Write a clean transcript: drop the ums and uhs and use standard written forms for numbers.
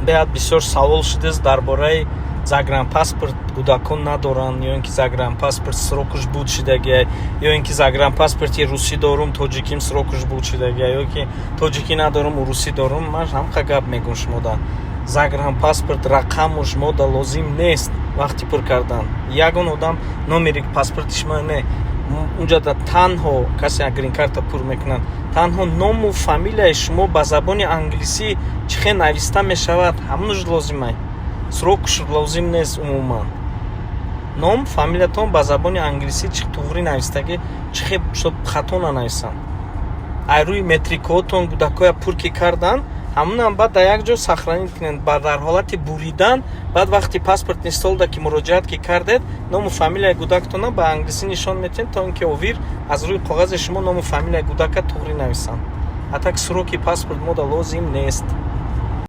манбеат бисёр савол шудааст дар бораи загранпаспорт кӯдакон надоранд, ё ин ки загранпаспорт срокуш буд шудагия, ё ин ки загранпаспорти русӣ дорум, тоҷиким срокуш буд шудагия, ё ки тоҷикӣ надорум, русӣ дорум. Ман ҳамқа гап мегӯм шумода. Загранпаспорт рақамуш мода лозим нест вақти пур кардан. Ягон одам номери паспортиш не унҷада танҳо касе грин-карта пур мекунад, танҳо ному фамилияи шумо ба забони англисӣ чӣ хел нависта мешавад, ҳамнуш лозимай. Срокуш лозим нест умуман. Ном фамилиятон ба забони англисӣ чӣ туғри навистагӣ, чӣ хел шуд хато нанависан. Ай рӯи метрикаотон кӯдакоя пур ки кардан, ҳамунам баъд дар як ҷо сахранӣ кунед, дар ҳолати буридан, баъд вақти паспортни солда ки муроҷиат ки кардед, ному фамилияи кӯдактона ба англисӣ нишон метиҳед, то ин ки овир аз рӯи коғази шумо ному фамилияи кӯдака туғри нависанд. Атак сроки паспорт мода лозим нест.